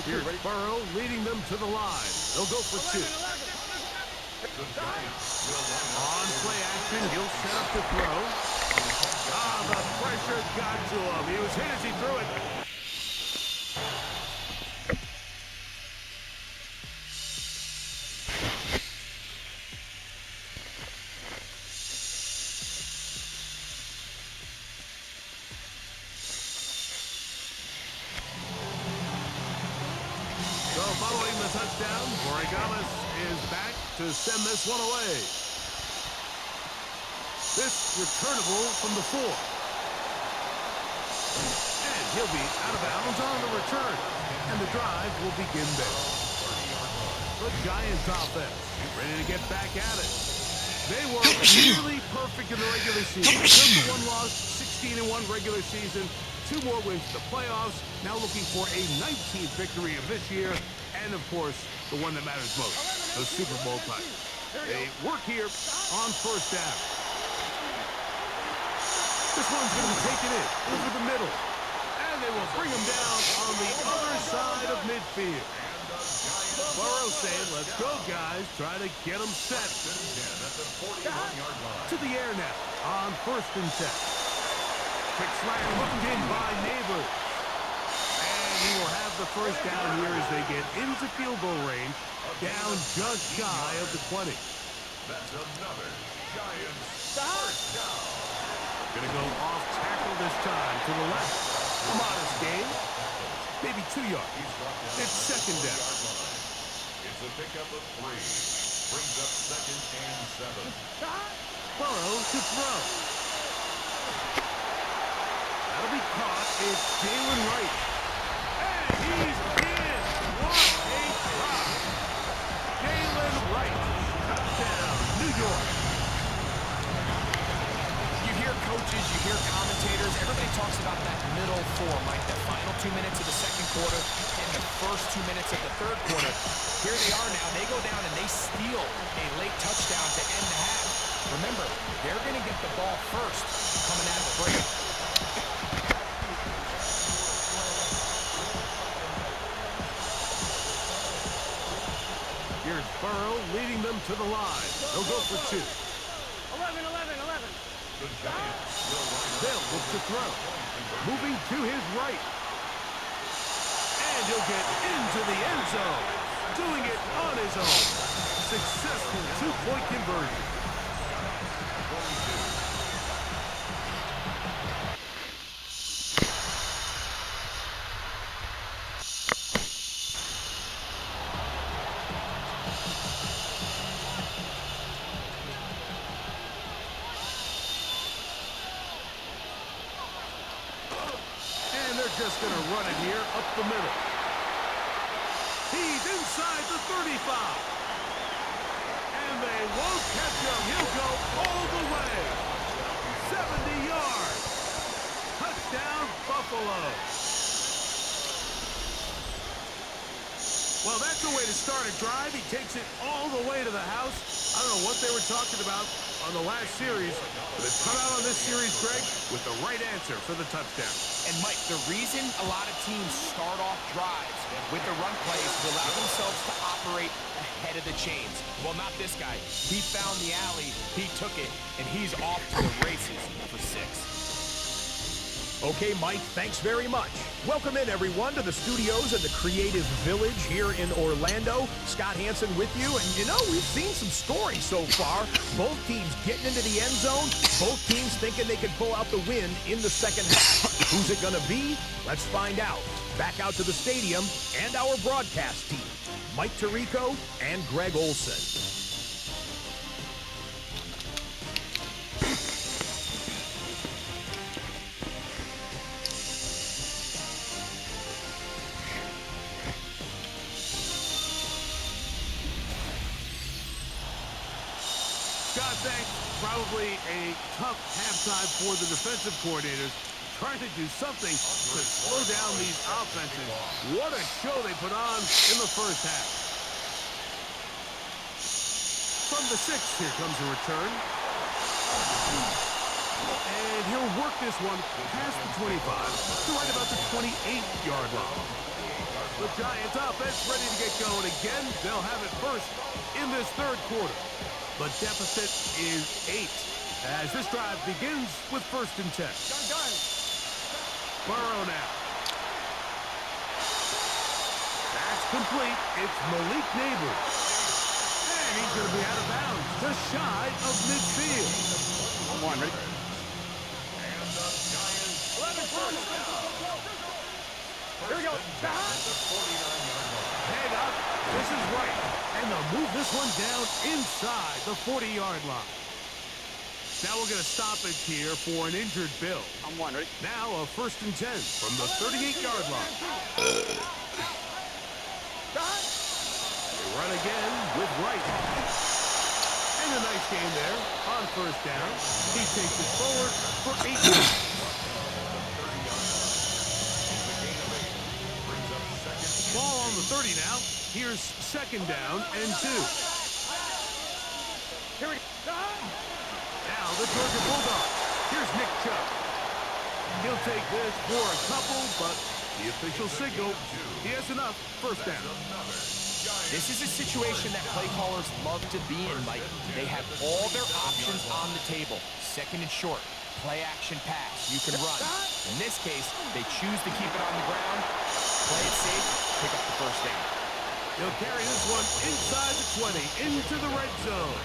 Here's Burrow leading them to the line. They'll go for two. On play action, he'll set up to throw. The pressure got to him. He was hit as he threw it. So following the touchdown, Borregales is back to send this one away. This returnable from the 4. And he'll be out of bounds on the return. And the drive will begin there. The Giants offense ready to get back at it. They were nearly perfect in the regular season. Just one loss, 16-1 regular season. 2 more wins in the playoffs. Now looking for a 19th victory of this year. And, of course, the one that matters most, the Super Bowl title. They work here on first down. This one's going to be taken in over the middle. And they will bring him down on the other side of midfield. Burrow saying, let's go, guys. Try to get him set. To the air now on 1st and 10. Quick slant hooked in by Neighbors. And he will have the first down here as they get into field goal range, down just shy of the 20. That's another Giants first down. Going to go off tackle this time to the left. A modest gain. Maybe 2 yards. It's second down. It's a pickup of 3. Brings up 2nd and 7. Burrow to throw. That'll be caught. It's Jalen Wright. And he's in. What a drop. Jalen Wright. Touchdown, New York. You hear coaches, you hear commentators. Everybody talks about that middle 4, Mike. The final 2 minutes of the second quarter and the first 2 minutes of the third quarter. Here they are now. They go down and they steal a late touchdown to end the half. Remember, they're going to get the ball first coming out of the break. Here's Burrow leading them to the line. They'll go for 2. 11. The Giants will line up. They'll look to throw. Moving to his right. And he'll get into the end zone. Doing it on his own. Successful 2-point conversion. Just going to run it here up the middle. He's inside the 35. And they won't catch him. He'll go all the way. 70 yards. Touchdown, Buffalo. Well, that's the way to start a drive. He takes it all the way to the house. I don't know what they were talking about on the last series, but it's come out on this series, Greg, with the right answer for the touchdown. And, Mike, the reason a lot of teams start off drives with the run plays to allow themselves to operate ahead of the chains. Well, not this guy. He found the alley, he took it, and he's off to the races for 6. Okay, Mike, thanks very much. Welcome in, everyone, to the studios in the Creative Village here in Orlando. Scott Hansen with you, and you know, we've seen some scoring so far. Both teams getting into the end zone, both teams thinking they could pull out the win in the second half. Who's it going to be? Let's find out. Back out to the stadium and our broadcast team, Mike Tirico and Greg Olson. Probably a tough halftime for the defensive coordinators, trying to do something to slow down these offenses. What a show they put on in the first half. From the 6, here comes a return. And he'll work this one past the 25 to right about the 28-yard line. The Giants offense ready to get going again. They'll have it first in this third quarter. The deficit is 8 as this drive begins with 1st and 10. Burrow now. That's complete. It's Malik Neighbors. And he's going to be out of bounds, just shy of midfield. I'm one, ready? And the Giants 11 first down. Here we go. the 49-yard line. Head up. This is right. And they'll move this one down inside the 40-yard line. Now we'll get a stoppage here for an injured Bill. I'm one, ready? Now a 1st and 10 from the 38-yard line. They run again with Wright. And a nice game there on 1st down. He takes it forward for 8 yards. Ball on the 30 now. Here's 2nd down and 2. Here we go. Now the Georgia Bulldogs. Here's Nick Chubb. He'll take this for a couple, but the official signal, he has enough. 1st down. This is a situation that play callers love to be in, Mike. They have all their options on the table. 2nd and short, play action pass, you can run. In this case, they choose to keep it on the ground, play it safe, pick up the 1st down. He'll carry this one inside the 20, into the red zone.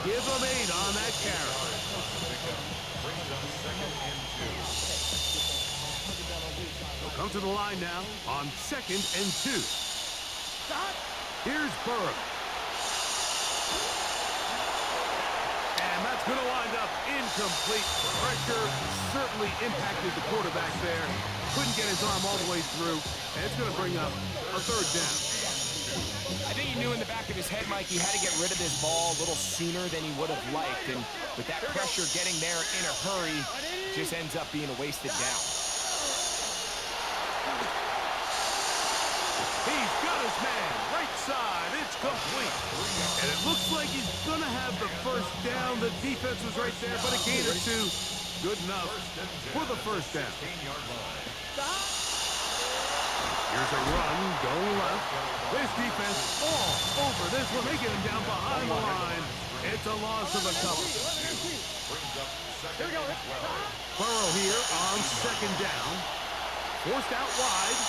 Give them 8 on that carry. He'll come to the line now on 2nd and 2. Here's Burrow. And that's going to wind up incomplete. Pressure certainly impacted the quarterback there. Couldn't get his arm all the way through. And it's going to bring up a 3rd down. I think he knew in the back of his head, Mike, he had to get rid of this ball a little sooner than he would have liked. And with that pressure getting there in a hurry, just ends up being a wasted down. He's got his man. Right side. It's complete. And it looks like he's going to have the 1st down. The defense was right there, but a gain of 2. Good enough for the 1st down. Here's a run going left. This defense all over this one. They get him down behind the line. It's a loss of a couple. Here we go. Burrow here on 2nd down. Forced out wide.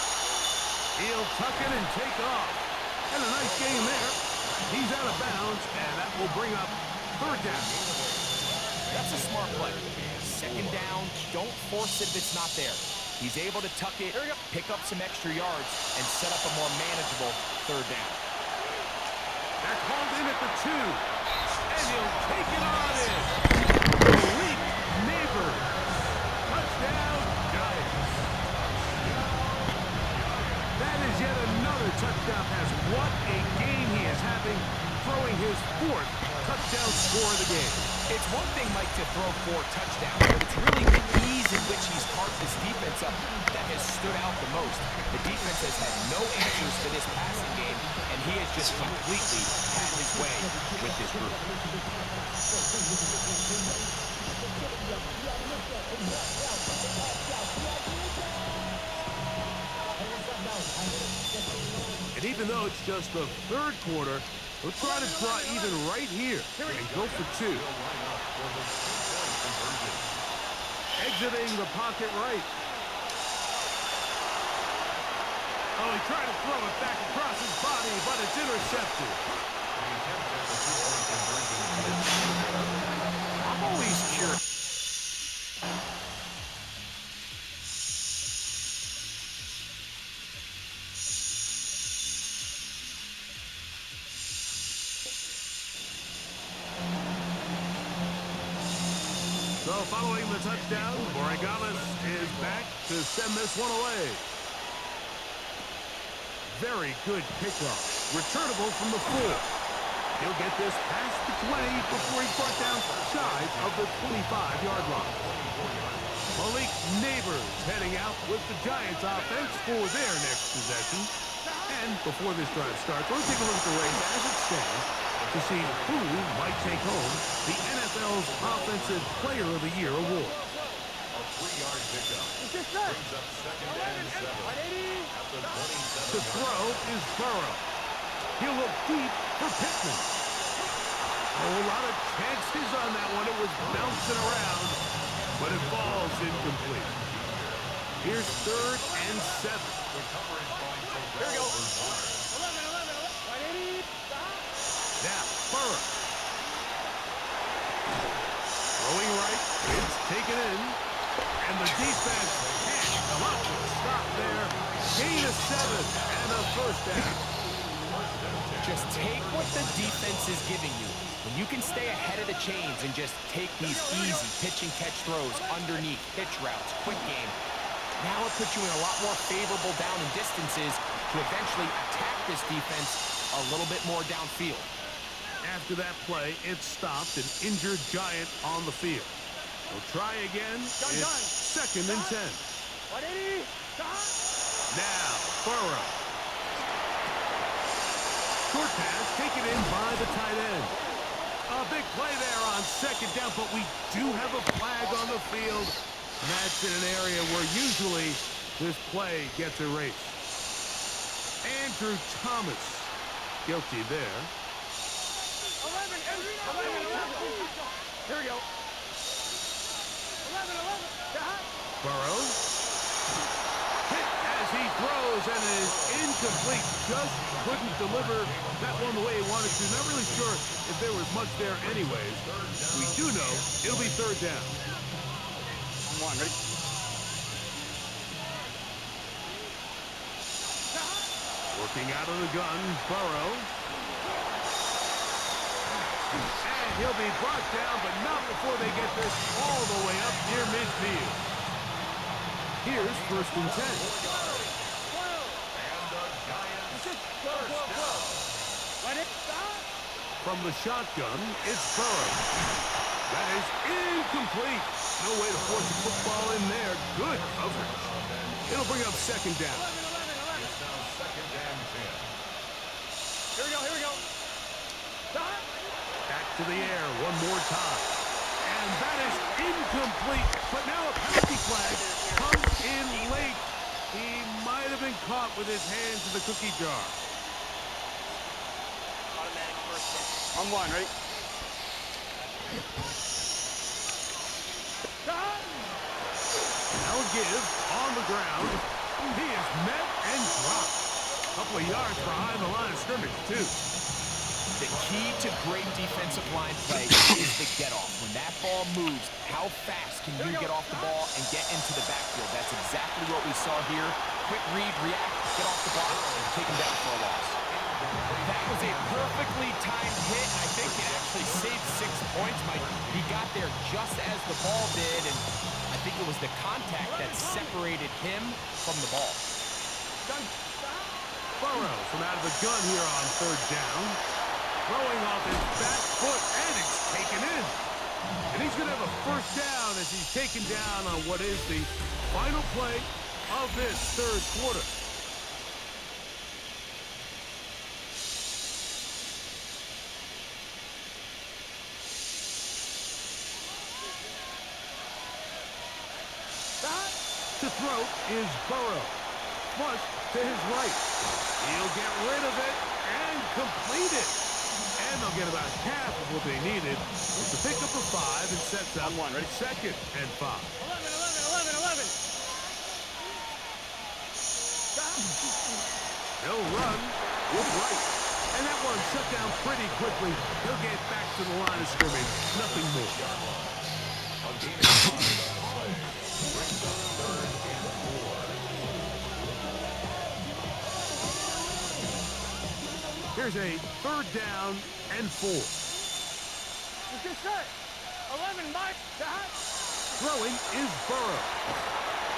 He'll tuck it and take off. And a nice game there. He's out of bounds, and that will bring up 3rd down. That's a smart play. 2nd down, don't force it if it's not there. He's able to tuck it, pick up some extra yards, and set up a more manageable 3rd down. That's hauled in at the 2. And he'll take it on in. Malik Neighbors. Touchdown, Giants. That is yet another touchdown pass. What a game he is having, throwing his 4th touchdown score of the game. It's one thing, Mike, to throw 4 touchdowns, but it's really the ease in which he's carved this defense up that has stood out the most. The defense has had no answers for this passing game, and he has just completely had his way with this group. And even though it's just the 3rd quarter, we'll try to draw even right here and go for 2. Exiting the pocket right. Oh, he tried to throw it back across his body, but it's intercepted. I'm always curious. So following the touchdown, Borregales is back to send this one away. Very good pickup. Returnable from the 4. He'll get this past the 20 before he's brought down shy of the 25-yard line. Malik Neighbors heading out with the Giants offense for their next possession. And before this drive starts, let's take a look at the race as it stands to see who might take home the NFL's Offensive Player of the Year award. A 3-yard pickup. Brings up 2nd and 7. At the 27. To To throw is Burrow. He'll look deep for Pittman. Oh, a lot of chances on that one. It was bouncing around, but it falls incomplete. Here's 3rd and 7. Here we go. 11. Now, Burrow. Throwing right, it's taken in. And the defense can't come up with a stop there. Gain of 7 and a first down. Just take what the defense is giving you. When you can stay ahead of the chains and just take these easy pitch and catch throws underneath, pitch routes, quick game, now it puts you in a lot more favorable down and distances to eventually attack this defense a little bit more downfield. After that play, it stopped an injured Giant on the field. We'll try again. It's 2nd and 10. Now, Burrow. Short pass taken in by the tight end. A big play there on 2nd down, but we do have a flag on the field. And that's in an area where usually this play gets erased. Andrew Thomas guilty there. 11. Here we go. 11. Burrow. Hit as he throws and is incomplete. Just couldn't deliver that one the way he wanted to. Not really sure if there was much there anyways. We do know it'll be 3rd down. On 1, ready? Working out of the gun, Burrow. And he'll be brought down, but not before they get this all the way up near midfield. Here's 1st and 10. And the Giants first down. From the shotgun, it's Burrow. That is incomplete. No way to force the football in there. Good coverage. It'll bring up 2nd down. It's now 2nd and 10. Here we go. Back to the air one more time. And that is incomplete. But now a penalty flag comes in late. He might have been caught with his hands in the cookie jar. Automatic first down. On 1, ready? Now give on the ground. He is met and dropped. A couple of yards behind the line of scrimmage, too. The key to great defensive line play is the get-off. When that ball moves, how fast can you get off the ball and get into the backfield? That's exactly what we saw here. Quick read, react, get off the block, and take him down for a loss. That was a perfectly timed hit. I think it actually saved 6 points. He got there just as the ball did, and I think it was the contact that separated him from the ball. Burrow from out of the gun here on 3rd down. Throwing off his back foot, and it's taken in. And he's going to have a first down as he's taken down on what is the final play of this 3rd quarter. To throw is Burrow. Flush to his right. He'll get rid of it and complete it. And they'll get about half of what they needed. It's a pickup of 5 and sets up On 1, ready? 2nd and 5. 11. They'll run with right. And that one shut down pretty quickly. He'll get back to the line of scrimmage. Nothing more. A gain of 5 on the play. Brings up 3rd and 4. Here's a 3rd down and 4. Let's get set. 11, Mike. Throwing is Burrow.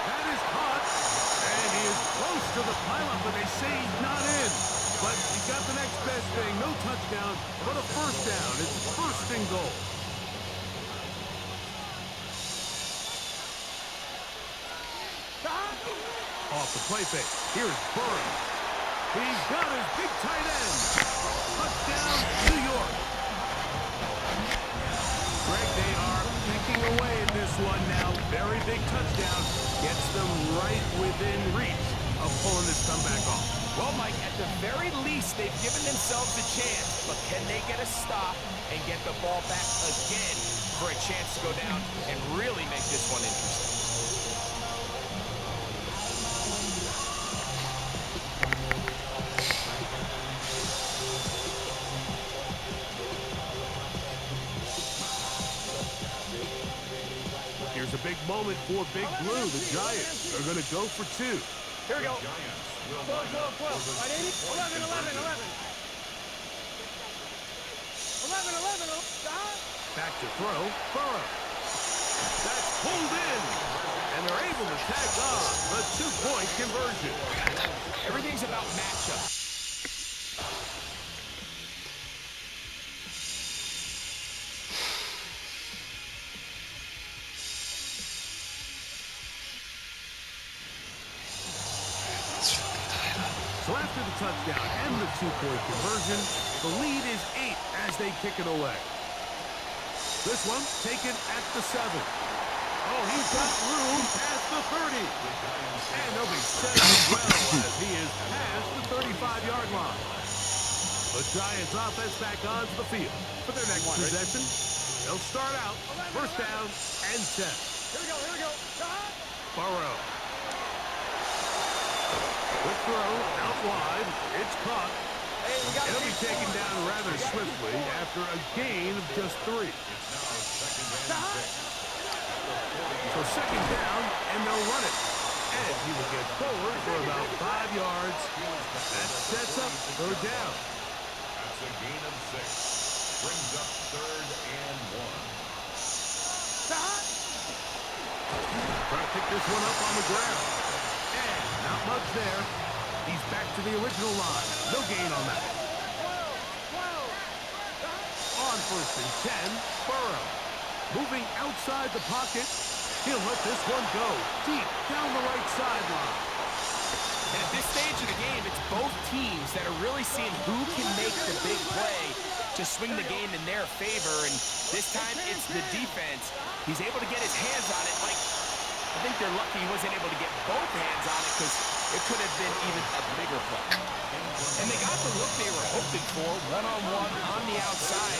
That is caught. And he is close to the pylon, but they say he's not in. But he's got the next best thing. No touchdown, but a first down. It's 1st and goal. Off the play fake. Here's Burrow. He's got his big tight end. Touchdown, New York. Greg, they are picking away at this one now. Very big touchdown. Gets them right within reach of pulling this comeback off. Well, Mike, at the very least, they've given themselves a chance. But can they get a stop and get the ball back again for a chance to go down and really make this one interesting? Here's a big moment for Big Blue. The Giants are going to go for two. Here we go. Giants will 12, line up 12, for 12. the Right, 80? two-point 11, 11, conversion. 11. 11, 11. Stop. Back to throw. Burrow. That's pulled in. And they're able to tag on the two-point conversion. Everything's about matchup. So after the touchdown and the two-point conversion, the lead is 8 as they kick it away. This one taken at the 7. Oh, he's got room past the 30. And they'll be set up well as he is past the 35-yard line. The Giants offense back onto the field for their next possession. They'll start out first down and 10. Here we go. Stop. Burrow. The throw out wide. It's caught. Hey, we got It'll be taken down rather swiftly after a gain of just 3. So second down, and they'll run it. And he will get forward for about 5 yards. That sets up third down. That's a gain of 6. Brings up 3rd and 1. Stop. Trying to pick this one up on the ground. And not much there. He's back to the original line. No gain on that. 12. On first and 10, Burrow. Moving outside the pocket. He'll let this one go deep down the right sideline. And at this stage of the game, it's both teams that are really seeing who can make the big play to swing the game in their favor. And this time, it's the defense. He's able to get his hands on it. Like, I think they're lucky he wasn't able to get both hands on it because it could have been even a bigger play. And they got the look they were hoping for, one-on-one on the outside.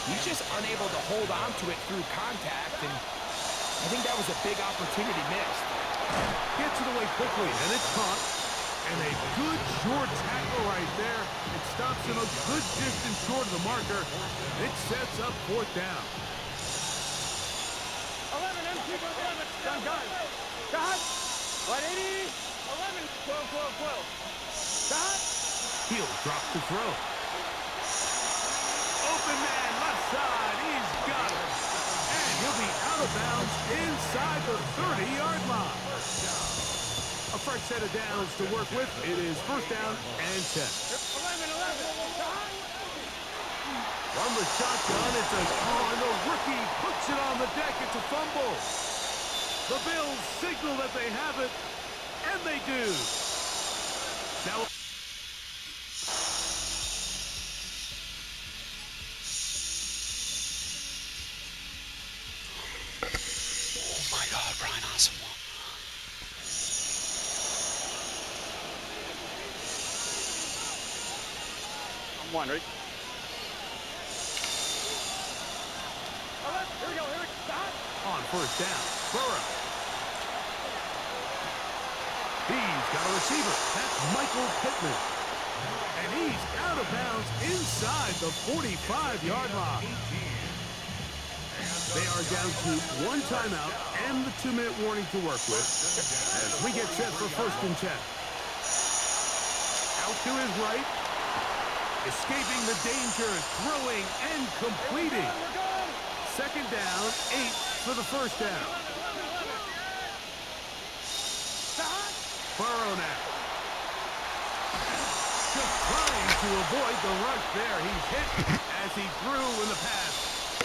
He's just unable to hold on to it through contact, and I think that was a big opportunity missed. Gets it away quickly, and it's caught. And a good short tackle right there. It stops him a good distance short of the marker. It sets up fourth down. 11, empty, 11. Done, guys. Stop. Right, 80. 11, 12. Stop. He'll drop the throw. Open man, left side. He's got it. And he'll be out of bounds inside the 30-yard line. A fresh set of downs to work with. It is first down and 10. 11. Stop. From the shotgun, it's and the rookie puts it on the deck. It's a fumble. The Bills signal that they have it, and they do. Now, Oh my God, Brian Asamoah. I'm one, ready? Here we go. Stop. on first down, Burrow. He's got a receiver. That's Michael Pittman. And he's out of bounds inside the 45-yard line. They are down to one timeout and the 2-minute warning to work with as we get set for first and 10. Out to his right. Escaping the danger, throwing and completing. Second down, 8 for the first down. Burrow now. Just trying to avoid the rush there. He's hit as he threw and the pass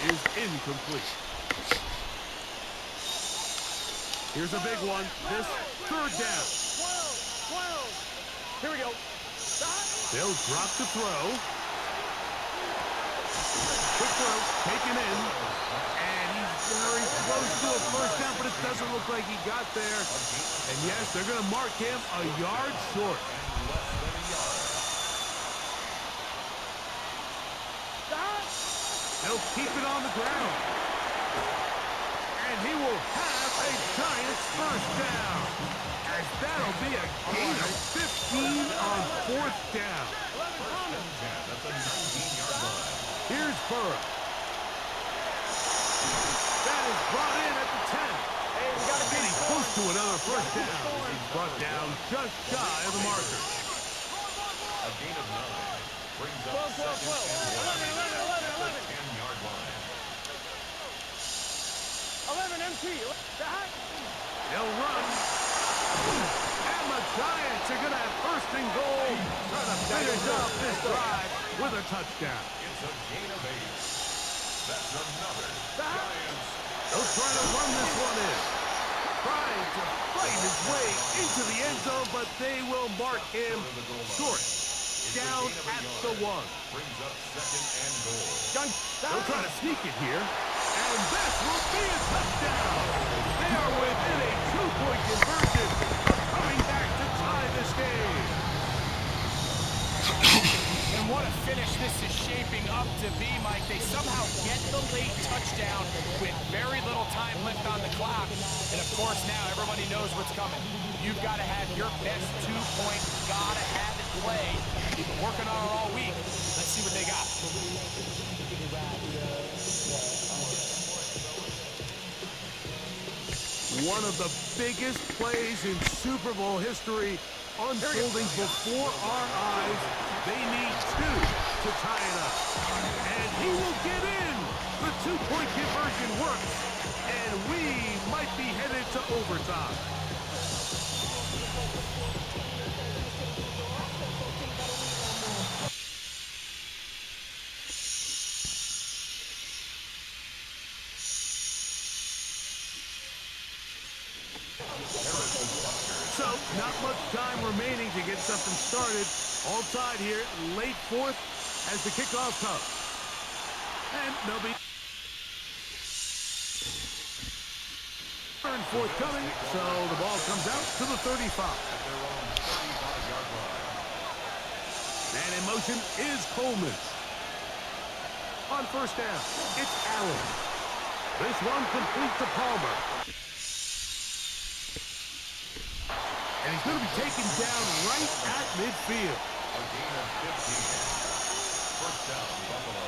is incomplete. Here's a big one. This third down. 12. Here we go. They'll drop to throw. Quick throw, taken in. And he's very close to a first down, but it doesn't look like he got there. And yes, they're going to mark him a yard short. keep it on the ground. And he will have a Giants first down. As that'll be a gain of 15 on fourth down. That's a 19-yard line. Here's Burrow. That is brought in at the 10. Hey, we got to be Getting close to another first down. He's brought down just shy of the marker. A gain of 9 brings up 12, 12, 12. 11, 11, 11, 11. 10-yard line. 11 MT. That. They'll run. And the Giants are going to have first and goal. Trying to finish off this drive with a touchdown. It's a gain of 8. That's another Giants. They'll try to run this one in. Trying to fight his way into the end zone, but they will mark him short. Down at the 1. Brings up second and goal. They'll try to sneak it here. And this will be a touchdown. They are within a 2-point conversion of coming back to tie this game. And what a finish this is shaping up to be, Mike. They somehow get the late touchdown with very little time left on the clock. And, of course, now everybody knows what's coming. You've got to have your best 2-point, gotta have it play. You've been working on it all week. Let's see what they got. One of the biggest plays in Super Bowl history unfolding before our eyes. They need 2 to tie it up. And he will get in. The 2-point conversion works. And we might be headed to overtime. So, not much time remaining to get something started. All tied here, late fourth as the kickoff comes. And they'll be third and fourth coming, so the ball comes out to the 35. And in motion is Coleman. On first down, it's Allen. This one complete to Palmer. And he's going to be taken down right at midfield. A gain of 15. First down, Buffalo.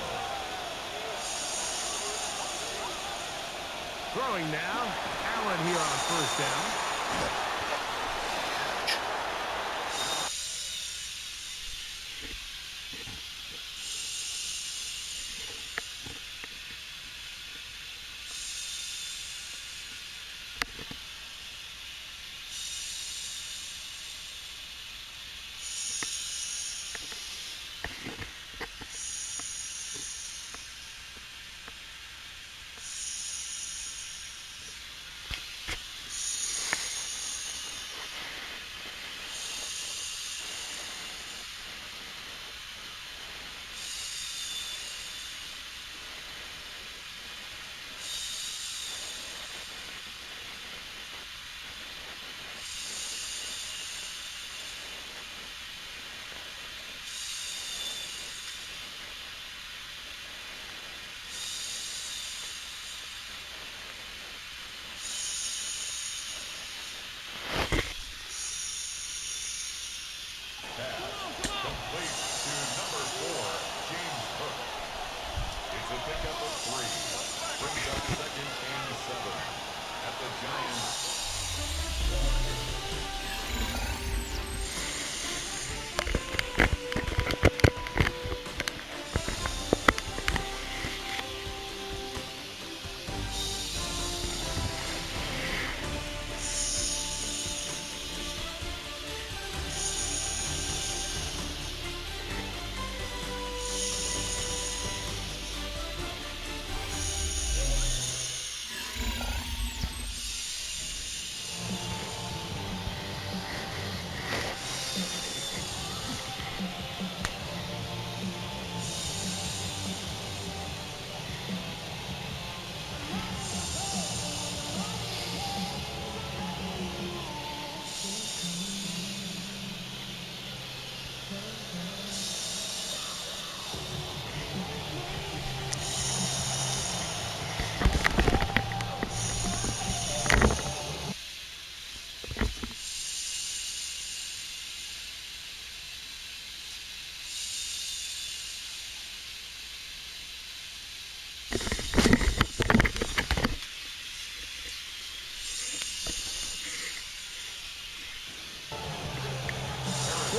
Throwing now, Allen here on first down.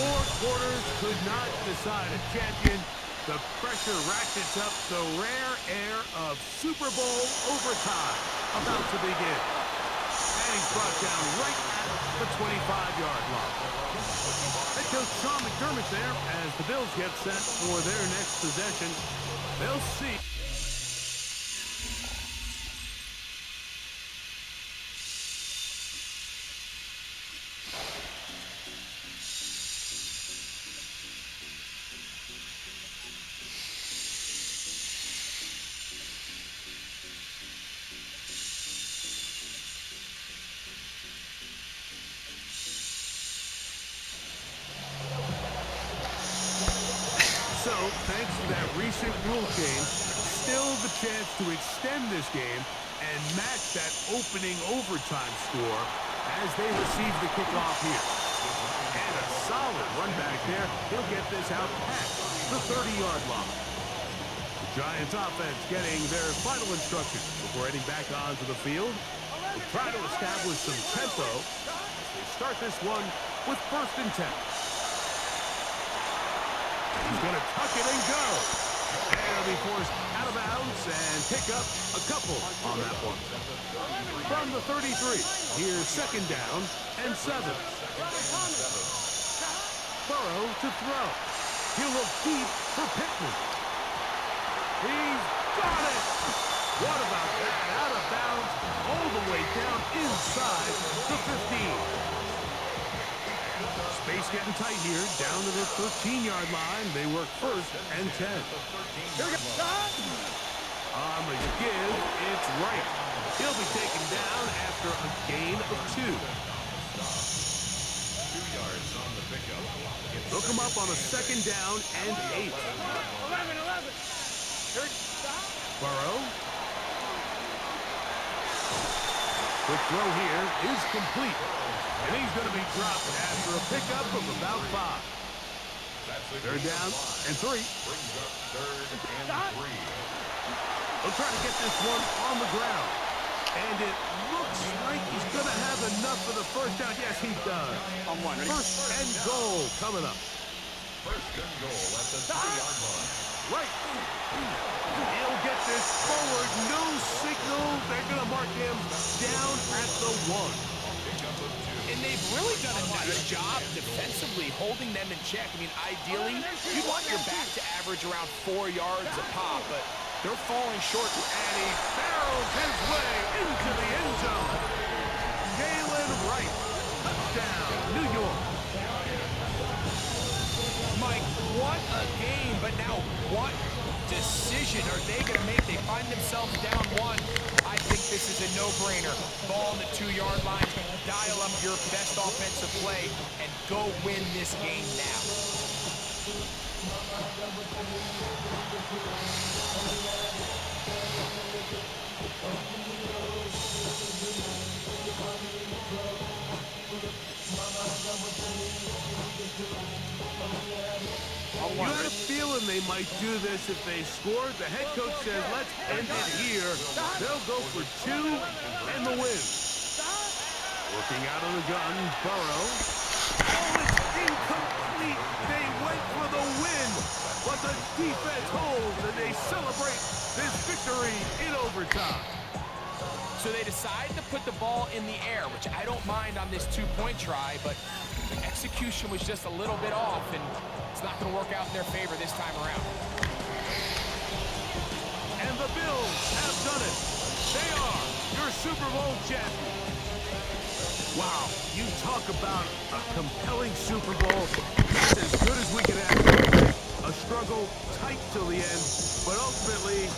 4 quarters could not decide a champion. The pressure ratchets up, the rare air of Super Bowl overtime about to begin. And he's brought down right at the 25-yard line. Head coach Sean McDermott there as the Bills get set for their next possession. They'll see. So, thanks to that recent rule change, still the chance to extend this game and match that opening overtime score as they receive the kickoff here. And a solid run back there. He'll get this out past the 30-yard line. The Giants offense getting their final instructions before heading back onto the field. They'll try to establish some tempo as they start this one with 1st and 10. He's going to tuck it and go. And he'll be forced out of bounds and pick up a couple on that one. From the 33, here's 2nd down and 7. Burrow to throw. He'll look deep for Pittman. He's got it. What about that? Out of bounds all the way down inside the 15. Space getting tight here, down to the 13-yard line. They work 1st and 10. Here we go. On the give, it's right. He'll be taken down after a gain of 2. 2 yards on the pickup. Look him up on a 2nd down and 8. 11. Burrow. The throw here is complete. And he's going to be dropped after a pickup of about 5. 3rd down and 3. Brings up 3rd and 3. They'll try to get this one on the ground. And it looks like he's going to have enough for the 1st down. Yes, he does. 1st and goal coming up. 1st and goal at the 3-yard line. Right. He'll get this forward. No signal. They're going to mark him down at the 1. And they've really done a nice job defensively holding them in check. I mean, ideally, you'd want your back to average around 4 yards a pop, but they're falling short. And he barrels his way into the end zone. Jalen Wright. Touchdown, New York. Mike, what a game, but now what decision are they going to make? They find themselves down 1. I think this is a no-brainer. Ball on the 2-yard line. Dial up your best offensive play and go win this game now. You had a feeling they might do this if they scored. The head coach says, let's end it here. They'll go for 2 and the win. Working out of the gun, Burrow. Oh, it's incomplete. They went for the win, but the defense holds, and they celebrate this victory in overtime. So they decide to put the ball in the air, which I don't mind on this 2-point try, but the execution was just a little bit off, and it's not going to work out in their favor this time around. And the Bills have done it. They are your Super Bowl champions. Wow, you talk about a compelling Super Bowl. That's as good as we can ask for. A struggle tight till the end, but ultimately,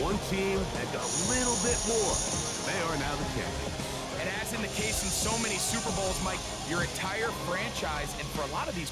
one team had a little bit more. They are now the champions. And as in the case in so many Super Bowls, Mike, your entire franchise, and for a lot of these